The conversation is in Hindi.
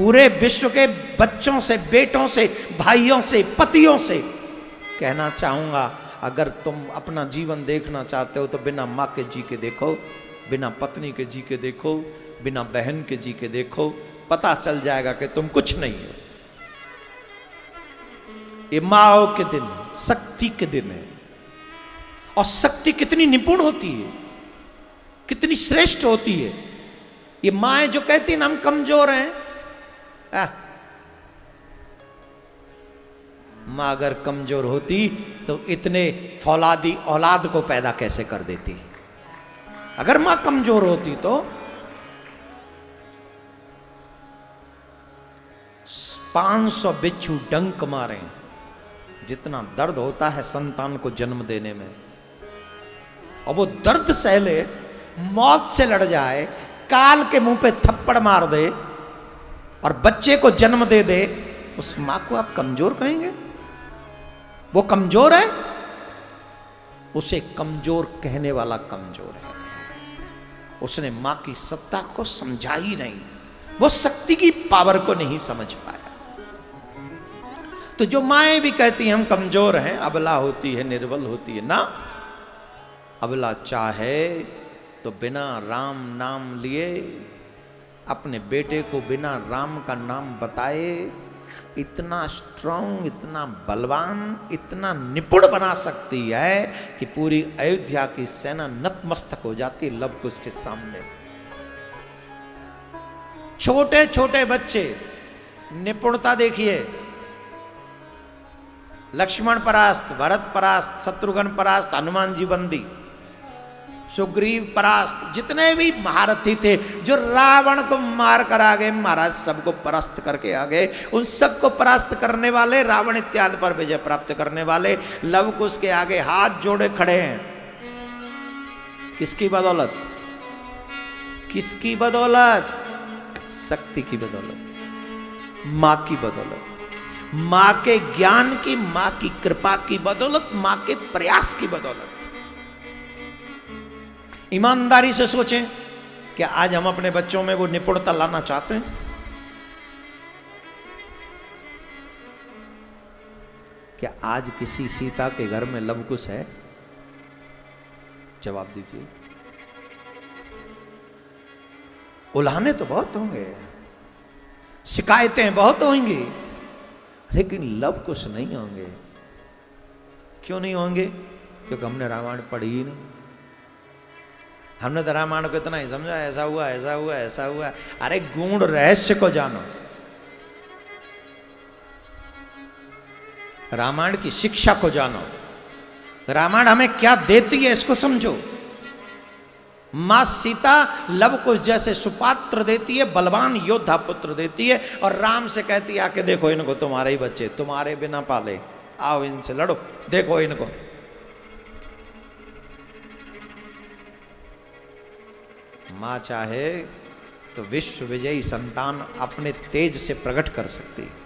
पूरे विश्व के बच्चों से, बेटों से, भाइयों से, पतियों से कहना चाहूंगा, अगर तुम अपना जीवन देखना चाहते हो तो बिना माँ के जी के देखो, बिना पत्नी के जी के देखो, बिना बहन के जी के देखो, पता चल जाएगा कि तुम कुछ नहीं हो। ये माओ के दिन, शक्ति के दिन है। और शक्ति कितनी निपुण होती है, कितनी श्रेष्ठ होती है। ये माएं जो कहती हैं हम कमजोर हैं, मां अगर कमजोर होती तो इतने फौलादी औलाद को पैदा कैसे कर देती। अगर मां कमजोर होती तो 500 बिच्छू डंक मारे, जितना दर्द होता है संतान को जन्म देने में, और वो दर्द सहले, मौत से लड़ जाए, काल के मुंह पे थप्पड़ मार दे और बच्चे को जन्म दे दे, उस मां को आप कमजोर कहेंगे? वो कमजोर है? उसे कमजोर कहने वाला कमजोर है। उसने मां की सत्ता को समझा ही नहीं, वो शक्ति की पावर को नहीं समझ पाया। तो जो माएं भी कहती हैं हम कमजोर हैं, अबला होती है, निर्बल होती है, ना, अबला चाहे तो बिना राम नाम लिए अपने बेटे को बिना राम का नाम बताए इतना स्ट्रांग, इतना बलवान, इतना निपुण बना सकती है कि पूरी अयोध्या की सेना नतमस्तक हो जाती है लव कुश के सामने। छोटे छोटे बच्चे, निपुणता देखिए, लक्ष्मण परास्त, भरत परास्त, शत्रुघ्न परास्त, हनुमान जी बंदी, सुग्रीव परास्त, जितने भी महारथी थे जो रावण को मार कर आ गए, महाराज सबको परास्त करके आ गए। उन सबको परास्त करने वाले, रावण इत्यादि पर विजय प्राप्त करने वाले लव कुश के आगे हाथ जोड़े खड़े हैं। किसकी बदौलत? किसकी बदौलत? शक्ति की बदौलत, मां की बदौलत, मां के ज्ञान की, मां की कृपा की बदौलत, मां के प्रयास की बदौलत। ईमानदारी से सोचें, क्या आज हम अपने बच्चों में वो निपुणता लाना चाहते हैं? क्या आज किसी सीता के घर में लव कुश है? जवाब दीजिए। उल्हाने तो बहुत होंगे, शिकायतें बहुत होंगी, लेकिन लव कुश नहीं होंगे। क्यों नहीं होंगे? क्योंकि हमने रामायण पढ़ी ही नहीं। हमने तो रामायण को इतना ही समझा, ऐसा हुआ, ऐसा हुआ, ऐसा हुआ। अरे गूढ़ रहस्य को जानो, रामायण की शिक्षा को जानो, रामायण हमें क्या देती है इसको समझो। मां सीता लव कुश जैसे सुपात्र देती है, बलवान योद्धा पुत्र देती है, और राम से कहती है आके देखो इनको, तुम्हारे ही बच्चे, तुम्हारे बिना पाले, आओ इनसे लड़ो, देखो इनको। मां चाहे तो विश्व विजयी संतान अपने तेज से प्रकट कर सकती है।